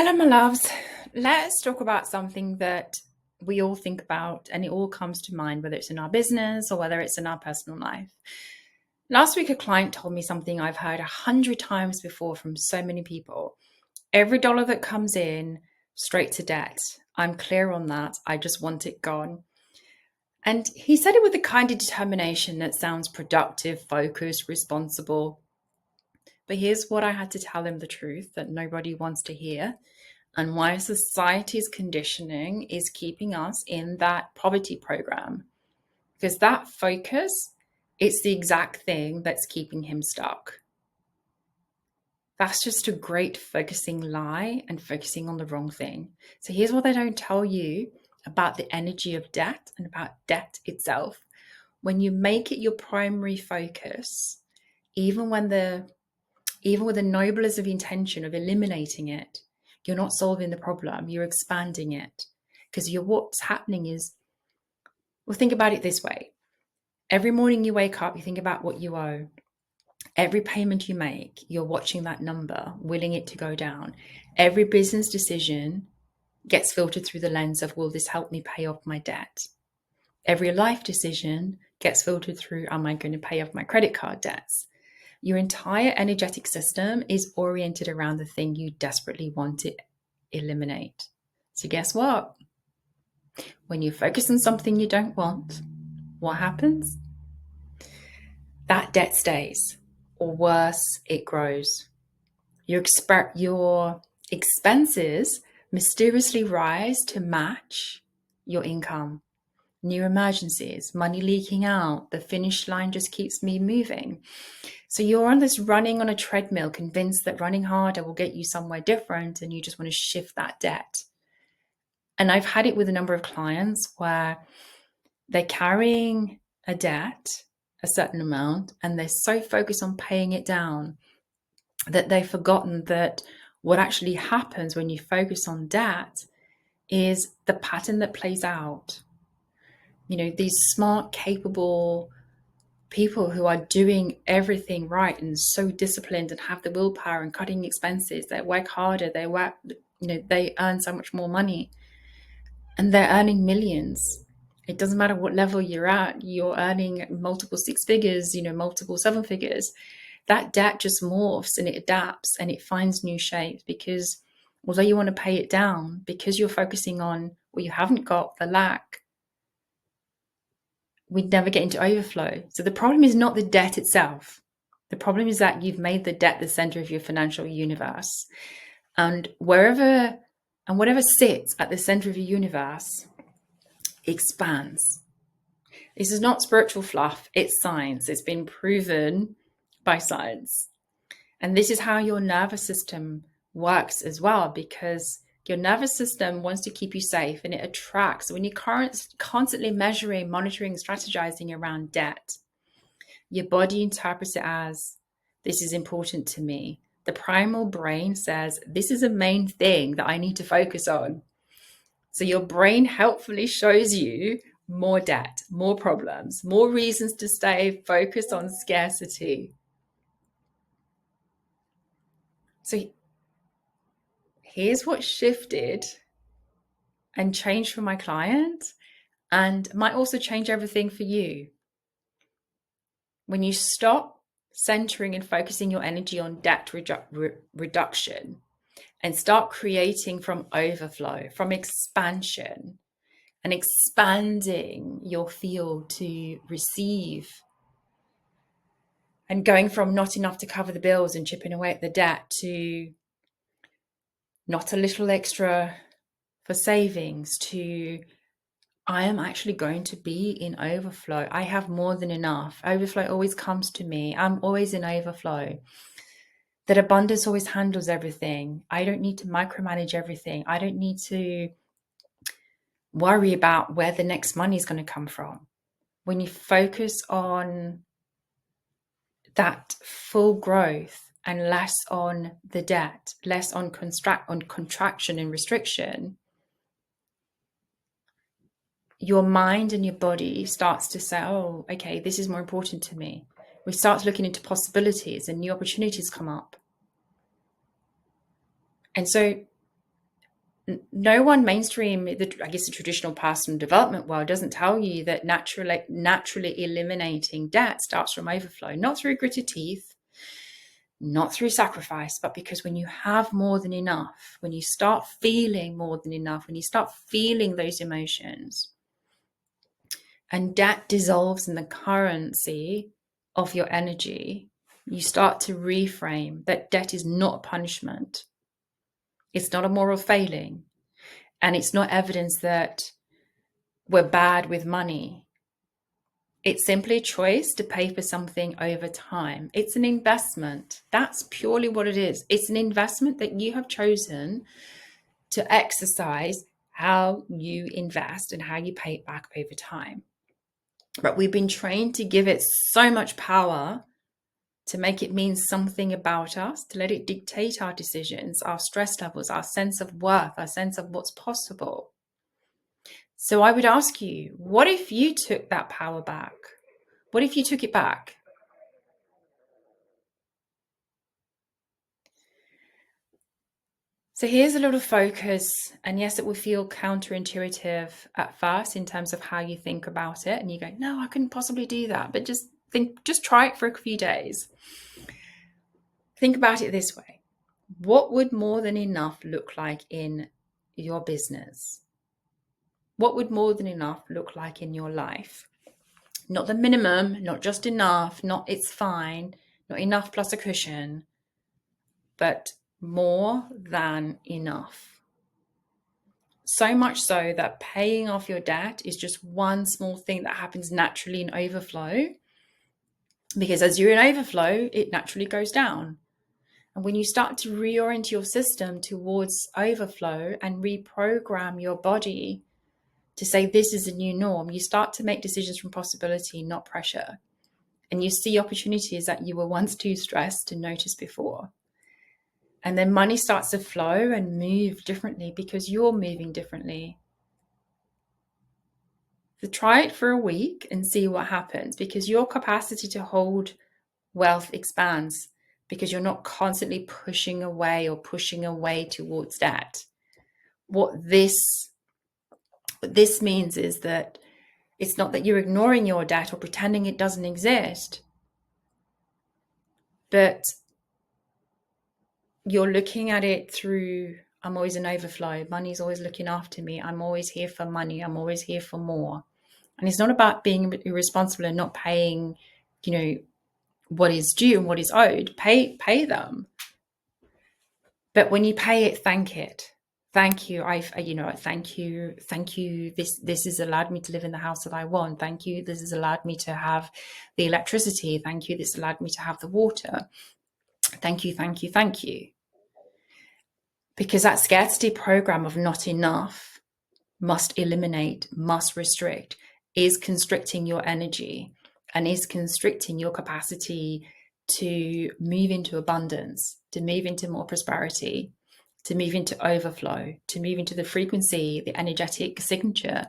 Hello, my loves. Let's talk about something that we all think about and it all comes to mind, whether it's in our business or whether it's in our personal life. Last week, a client told me something I've heard 100 times before from so many people. Every dollar that comes in, straight to debt. I'm clear on that. I just want it gone. And he said it with the kind of determination that sounds productive, focused, responsible. But here's what I had to tell him, the truth that nobody wants to hear, and why society's conditioning is keeping us in that poverty program. Because that focus, it's the exact thing that's keeping him stuck. That's just a great focusing lie and focusing on the wrong thing. So here's what they don't tell you about the energy of debt and about debt itself. When you make it your primary focus, even with the noblest of intention of eliminating it, you're not solving the problem, you're expanding it. Because what's happening is, well, think about it this way. Every morning you wake up, you think about what you owe. Every payment you make, you're watching that number, willing it to go down. Every business decision gets filtered through the lens of, will this help me pay off my debt? Every life decision gets filtered through, am I going to pay off my credit card debts? Your entire energetic system is oriented around the thing you desperately want to eliminate. So guess what? When you focus on something you don't want, what happens? That debt stays, or worse, it grows. Your expenses mysteriously rise to match your income. New emergencies, money leaking out, the finish line just keeps me moving. So you're on this running on a treadmill, convinced that running harder will get you somewhere different, and you just want to shift that debt. And I've had it with a number of clients where they're carrying a debt, a certain amount, and they're so focused on paying it down that they've forgotten that what actually happens when you focus on debt is the pattern that plays out. You know, these smart, capable people who are doing everything right and so disciplined and have the willpower and cutting expenses, they work harder, they earn so much more money, and they're earning millions. It doesn't matter what level you're at, you're earning multiple six figures, multiple seven figures. That debt just morphs and it adapts and it finds new shapes, because although you want to pay it down, because you're focusing on what you haven't got, the lack, we'd never get into overflow. So the problem is not the debt itself. The problem is that you've made the debt the center of your financial universe. And whatever sits at the center of your universe expands. This is not spiritual fluff, it's science. It's been proven by science. And this is how your nervous system works as well, because your nervous system wants to keep you safe and it attracts. When you're constantly measuring, monitoring, strategizing around debt, your body interprets it as, this is important to me. The primal brain says, this is a main thing that I need to focus on. So your brain helpfully shows you more debt, more problems, more reasons to stay focused on scarcity. So here's what shifted and changed for my client, and might also change everything for you. When you stop centering and focusing your energy on debt reduction and start creating from overflow, from expansion, and expanding your field to receive, and going from not enough to cover the bills and chipping away at the debt to not a little extra for savings, to I am actually going to be in overflow. I have more than enough. Overflow always comes to me. I'm always in overflow. That abundance always handles everything. I don't need to micromanage everything. I don't need to worry about where the next money is going to come from. When you focus on that full growth and less on the debt, less on contraction and restriction, your mind and your body starts to say, oh, okay, this is more important to me. We start looking into possibilities and new opportunities come up. And so no one mainstream, I guess the traditional personal development world doesn't tell you that naturally eliminating debt starts from overflow, not through gritted teeth, not through sacrifice, but because when you have more than enough, when you start feeling more than enough, when you start feeling those emotions, and debt dissolves in the currency of your energy, you start to reframe that debt is not a punishment. It's not a moral failing. And it's not evidence that we're bad with money. It's simply a choice to pay for something over time. It's an investment. That's purely what it is. It's an investment that you have chosen to exercise how you invest and how you pay it back over time. But we've been trained to give it so much power, to make it mean something about us, to let it dictate our decisions, our stress levels, our sense of worth, our sense of what's possible. So I would ask you, what if you took that power back? What if you took it back? So here's a little focus, and yes, it will feel counterintuitive at first in terms of how you think about it. And you go, no, I couldn't possibly do that. But just try it for a few days. Think about it this way. What would more than enough look like in your business? What would more than enough look like in your life? Not the minimum, not just enough, not it's fine, not enough plus a cushion, but more than enough. So much so that paying off your debt is just one small thing that happens naturally in overflow. Because as you're in overflow, it naturally goes down. And when you start to reorient your system towards overflow and reprogram your body to say this is a new norm, you start to make decisions from possibility, not pressure. And you see opportunities that you were once too stressed to notice before. And then money starts to flow and move differently because you're moving differently. So try it for a week and see what happens, because your capacity to hold wealth expands because you're not constantly pushing away towards debt. What this means is that it's not that you're ignoring your debt or pretending it doesn't exist, but you're looking at it through, I'm always in overflow. Money's always looking after me. I'm always here for money. I'm always here for more. And it's not about being irresponsible and not paying, what is due and what is owed. Pay them. But when you pay it, thank it. Thank you. Thank you. This has allowed me to live in the house that I want. Thank you. This has allowed me to have the electricity. Thank you. This allowed me to have the water. Thank you. Thank you. Thank you. Because that scarcity program of not enough, must eliminate, must restrict, is constricting your energy and is constricting your capacity to move into abundance, to move into more prosperity, to move into overflow, to move into the frequency, the energetic signature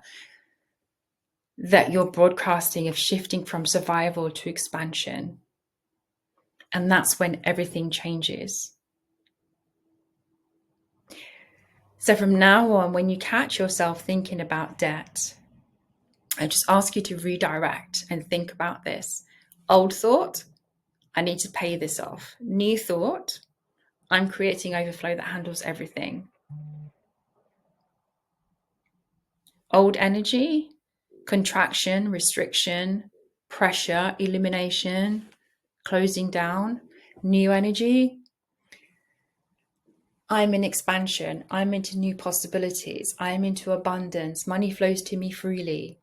that you're broadcasting of shifting from survival to expansion. And that's when everything changes. So from now on, when you catch yourself thinking about debt, I just ask you to redirect and think about this. Old thought, I need to pay this off. New thought, I'm creating overflow that handles everything. Old energy, contraction, restriction, pressure, elimination, closing down. New energy, I'm in expansion. I'm into new possibilities. I'm into abundance. Money flows to me freely.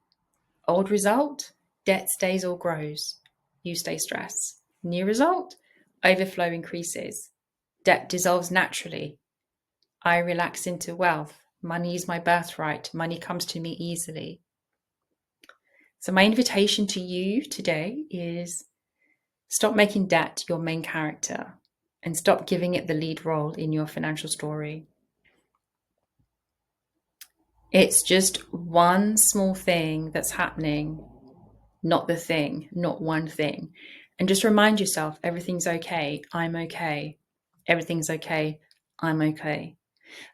Old result, debt stays or grows. You stay stressed. New result, overflow increases. Debt dissolves naturally. I relax into wealth. Money is my birthright. Money comes to me easily. So my invitation to you today is stop making debt your main character and stop giving it the lead role in your financial story. It's just one small thing that's happening, not the thing, not one thing. And just remind yourself, everything's okay. I'm okay. Everything's okay. I'm okay.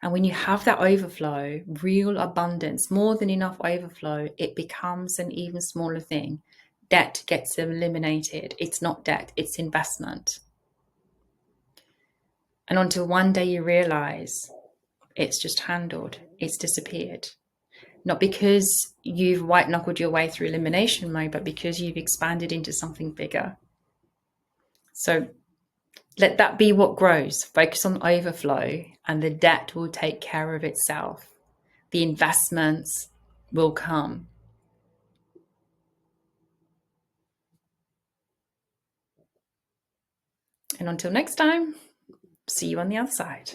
And when you have that overflow, real abundance, more than enough overflow, it becomes an even smaller thing. Debt gets eliminated. It's not debt, it's investment. And until one day you realize it's just handled, it's disappeared. Not because you've white knuckled your way through elimination mode, but because you've expanded into something bigger. So let that be what grows. Focus on overflow, and the debt will take care of itself. The investments will come. And until next time, see you on the other side.